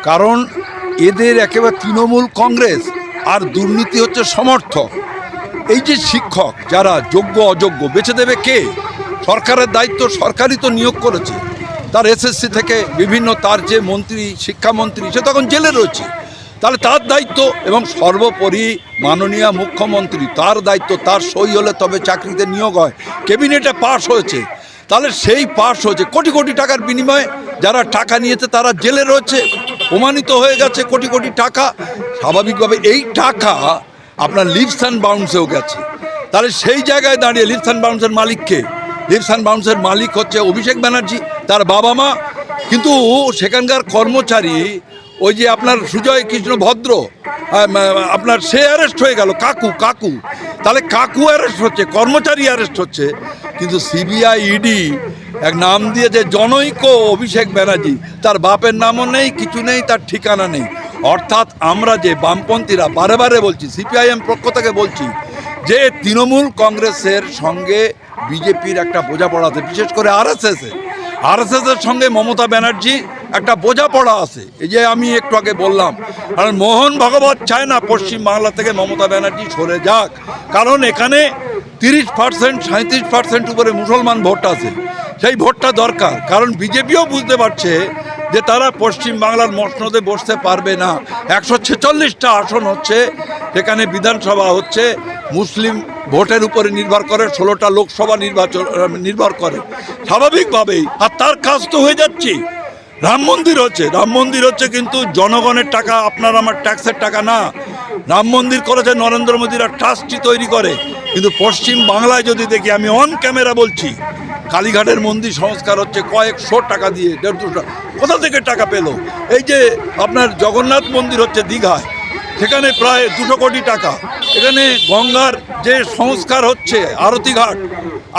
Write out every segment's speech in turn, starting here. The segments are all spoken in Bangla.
কারণ এদের একেবারে তৃণমূল কংগ্রেস আর দুর্নীতি হচ্ছে সমর্থক। এই যে শিক্ষক যারা যোগ্য অযোগ্য বেছে দেবে কে? সরকারের দায়িত্ব, সরকারই তো নিয়োগ করেছে। তার এসএসসি থেকে বিভিন্ন তার যে মন্ত্রী, শিক্ষামন্ত্রী, সে তখন জেলে রয়েছে, তাহলে তার দায়িত্ব। এবং সর্বোপরি মাননীয় মুখ্যমন্ত্রী, তার দায়িত্ব, তার সই হলে তবে চাকরিতে নিয়োগ হয়। ক্যাবিনেটে পাশ হয়েছে, তাহলে সেই পাশ হয়েছে কোটি কোটি টাকার বিনিময়ে। যারা টাকা নিয়েছে তারা জেলে রয়েছে, প্রমাণিত হয়ে গেছে কোটি কোটি টাকা। স্বাভাবিকভাবে এই টাকা আপনার লিভস অ্যান্ড বাউন্সেও গেছে। তাহলে সেই জায়গায় দাঁড়িয়ে লিভস অ্যান্ড বাউন্সের মালিককে, লিভস অ্যান্ড বাউন্সের মালিক হচ্ছে অভিষেক ব্যানার্জি, তার বাবা মা। কিন্তু সেখানকার কর্মচারী ওই যে আপনার সুজয় কৃষ্ণ ভদ্র, আপনার সে অ্যারেস্ট হয়ে গেল, কাকু। তাহলে কাকু অ্যারেস্ট হচ্ছে, কর্মচারী অ্যারেস্ট হচ্ছে, কিন্তু সিবিআই ইডি এক নাম দিয়েছে জনৈক অভিষেক ব্যানার্জি। তার বাপের নামও নেই, কিছু নেই, তার ঠিকানা নেই। অর্থাৎ আমরা যে বামপন্থীরা বারে বারে বলছি, সিপিআইএম পক্ষ থেকে বলছি যে তৃণমূল কংগ্রেসের সঙ্গে বিজেপির একটা বোঝাপড়া আছে, বিশেষ করে আরএসএসের সঙ্গে মমতা ব্যানার্জি একটা বোঝাপড়া আছে। এই যে আমি একটু আগে বললাম, কারণ মোহন ভাগবত চায় না পশ্চিম বাংলা থেকে মমতা ব্যানার্জি সরে যাক, কারণ এখানে 30% 37% উপরে মুসলমান ভোট আছে, সেই ভোটটা দরকার। কারণ বিজেপিও বুঝতে পারছে যে তারা পশ্চিম বাংলার মসনদে বসতে পারবে না। 146টা আসন হচ্ছে, সেখানে বিধানসভা হচ্ছে মুসলিম ভোটের উপরে নির্ভর করে, 16টা লোকসভা নির্ভর করে স্বাভাবিকভাবেই। আর তার কাজ তো হয়ে যাচ্ছে, রাম মন্দির হচ্ছে কিন্তু জনগণের টাকা, আপনার আমার ট্যাক্সের টাকা না। রাম মন্দির করেছে নরেন্দ্র মোদীরা, ট্রাস্টি তৈরি করে। কিন্তু পশ্চিম বাংলায় যদি দেখি, আমি অন ক্যামেরা বলছি, কালীঘাটের মন্দির সংস্কার হচ্ছে কয়েকশো টাকা দিয়ে, 150 টাকা। কোথা থেকে টাকা পেল? এই যে আপনার জগন্নাথ মন্দির হচ্ছে দীঘায়, সেখানে প্রায় 200 কোটি টাকা। এখানে গঙ্গার যে সংস্কার হচ্ছে আরতি ঘাট,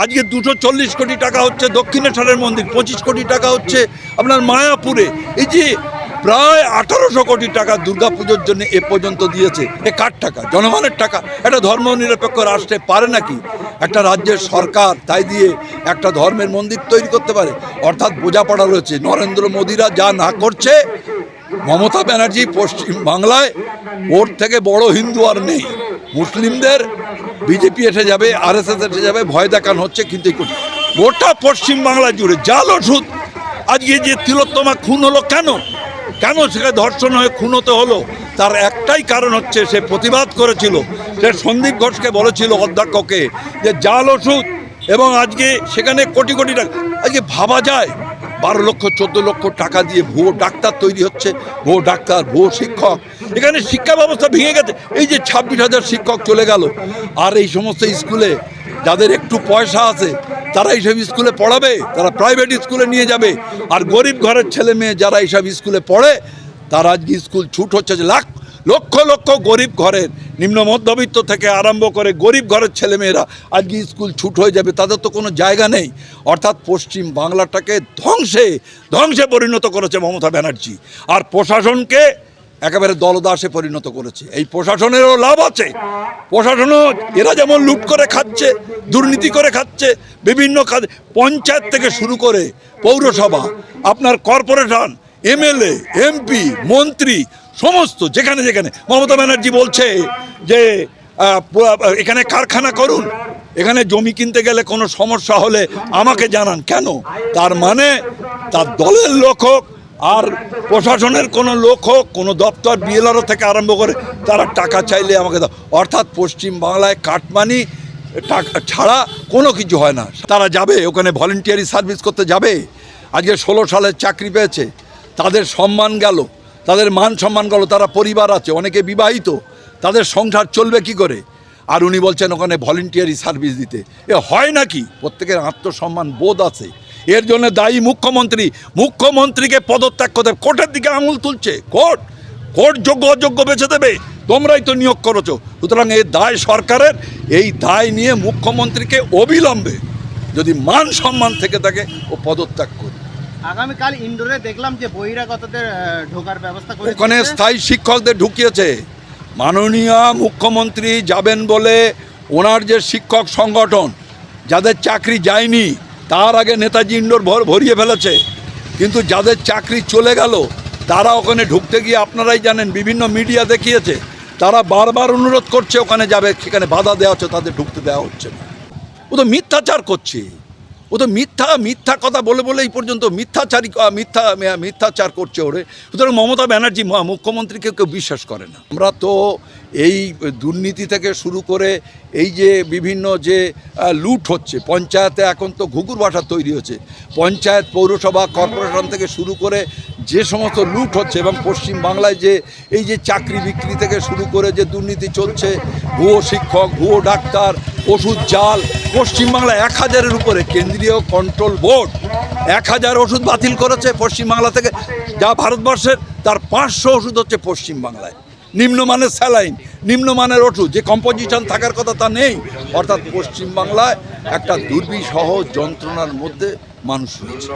আজকে 240 কোটি টাকা হচ্ছে। দক্ষিণেশ্বরের মন্দির 25 কোটি টাকা হচ্ছে আপনার মায়াপুরে। এই যে প্রায় 1800 কোটি টাকা দুর্গাপুজোর জন্য এ পর্যন্ত দিয়েছে। এ কার টাকা? জনগণের টাকা। একটা ধর্মনিরপেক্ষ রাষ্ট্রে পারে নাকি একটা রাজ্যের সরকার তাই দিয়ে একটা ধর্মের মন্দির তৈরি করতে পারে? অর্থাৎ বোঝাপড়া রয়েছে। নরেন্দ্র মোদীরা যা না করছে, মমতা ব্যানার্জি পশ্চিম বাংলায় ওর থেকে বড় হিন্দু আর নেই। মুসলিমদের বিজেপি এসে যাবে, আরএসএস এসে যাবে, ভয় দেখানো হচ্ছে। কিন্তু গোটা পশ্চিম বাংলা জুড়ে জাল ওষুধ। আজকে যে তিলোত্তমা খুন হলো, কেন সেখানে ধর্ষণ হয়ে খুন হতে হলো? তার একটাই কারণ হচ্ছে সে প্রতিবাদ করেছিল। সে সন্দীপ ঘোষকে বলেছিল, অধ্যক্ষকে, যে জাল ওষুধ। এবং আজকে সেখানে কোটি কোটি টাকা। আজকে ভাবা যায় 12 লক্ষ 14 লক্ষ টাকা দিয়ে ভুয়ো ডাক্তার তৈরি হচ্ছে, ভুয়ো ডাক্তার, ভুয়ো শিক্ষক। এখানে শিক্ষা ব্যবস্থা ভেঙে গেছে। এই যে 26,000 শিক্ষক চলে গেল, আর এই সমস্ত স্কুলে যাদের একটু পয়সা আছে তারা এইসব স্কুলে পড়াবে, তারা প্রাইভেট স্কুলে নিয়ে যাবে। আর গরিব ঘরের ছেলে মেয়ে যারা এইসব স্কুলে পড়ে, তারা আজকে স্কুল ছুট হচ্ছে। যে লক্ষ লক্ষ গরিব ঘরের, নিম্ন মধ্যবিত্ত থেকে আরম্ভ করে গরিব ঘরের ছেলেমেয়েরা আজকে স্কুল ছুট হয়ে যাবে, তাদের তো কোনো জায়গা নেই। অর্থাৎ পশ্চিম বাংলাটাকে ধ্বংসে পরিণত করেছে মমতা ব্যানার্জি। আর প্রশাসনকে একেবারে দলদাসে পরিণত করেছে। এই প্রশাসনেরও লাভ আছে। প্রশাসনও এরা যেমন লুট করে খাচ্ছে, দুর্নীতি করে খাচ্ছে, বিভিন্ন কাজ, পঞ্চায়েত থেকে শুরু করে পৌরসভা, আপনার কর্পোরেশন, এমএলএ, এমপি, মন্ত্রী, সমস্ত যেখানে মমতা ব্যানার্জি বলছে যে এখানে কারখানা করুন, এখানে জমি কিনতে গেলে কোনো সমস্যা হলে আমাকে জানান। কেন? তার মানে তার দলের লোক হোক আর প্রশাসনের কোনো লোক হোক, কোনো দপ্তর, বিএলআরও থেকে আরম্ভ করে, তারা টাকা চাইলে আমাকে দাও। অর্থাৎ পশ্চিম বাংলায় কাটমানি টাকা ছাড়া কোনো কিছু হয় না। তারা যাবে ওখানে ভলেন্টিয়ারি সার্ভিস করতে যাবে। আজকে 16 সালের চাকরি পেয়েছে, তাদের সম্মান গেল, তাদের মান সম্মান গেল। তারা পরিবার আছে, অনেকে বিবাহিত, তাদের সংসার চলবে কি করে? আর উনি বলছেন ওখানে ভলেন্টিয়ারি সার্ভিস দিতে। এ হয় নাকি? প্রত্যেকের আত্মসম্মান বোধ আছে। এর জন্য দায়ী মুখ্যমন্ত্রীকে পদত্যাগ করতে। কোর্টের দিকে আঙুল তুলছে, কোর্ট যোগ্য অযোগ্য বেছে দেবে, তোমরাই তো নিয়োগ করেছো। সুতরাং এই দায় সরকারের, এই দায় নিয়ে মুখ্যমন্ত্রীকে অবিলম্বে যদি মান সম্মান থেকে থাকে ও পদত্যাগ করে। আগামীকাল ইন্ডোরে দেখলাম যে বহিরাগতদের ঢোকার ব্যবস্থা করে ওখানে স্থায়ী শিক্ষকদের ঢুকিয়েছে। মাননীয় মুখ্যমন্ত্রী যাবেন বলে ওনার যে শিক্ষক সংগঠন যাদের চাকরি যায়নি, তার আগে নেতাজি ইন্ডোর ভরিয়ে ফেলেছে। কিন্তু যাদের চাকরি চলে গেল তারা ওখানে ঢুকতে গিয়ে আপনারাই জানেন, বিভিন্ন মিডিয়া দেখিয়েছে, তারা বারবার অনুরোধ করছে ওখানে যাবে, সেখানে বাধা দেওয়া হচ্ছে, তাদের ঢুকতে দেওয়া হচ্ছে না। ও তো মিথ্যাচার করছে, ও তো মিথ্যা কথা বলে বলে এই পর্যন্ত মিথ্যাচার করছে ওরে। সুতরাং মমতা ব্যানার্জি মুখ্যমন্ত্রীকে কেউ বিশ্বাস করে না। আমরা তো এই দুর্নীতি থেকে শুরু করে এই যে বিভিন্ন যে লুট হচ্ছে পঞ্চায়েতে, এখন তো ঘুঘুর বাসা তৈরি হচ্ছে, পঞ্চায়েত, পৌরসভা, কর্পোরেশন থেকে শুরু করে যে সমস্ত লুট হচ্ছে, এবং পশ্চিম বাংলায় যে এই যে চাকরি বিক্রি থেকে শুরু করে যে দুর্নীতি চলছে, ভুয়ো শিক্ষক, ভুয়ো ডাক্তার, ওষুধ জাল, পশ্চিমবাংলায় 1000-এর উপরে কেন্দ্রীয় কন্ট্রোল বোর্ড 1000 ওষুধ বাতিল করেছে পশ্চিমবাংলা থেকে, যা ভারতবর্ষের তার 500 ওষুধ হচ্ছে পশ্চিমবাংলায়। নিম্নমানের স্যালাইন, নিম্নমানের ওষুধ, যে কম্পোজিশন থাকার কথা তা নেই। অর্থাৎ পশ্চিমবাংলায় একটা দুর্বিষহ যন্ত্রণার মধ্যে মানুষ রয়েছে।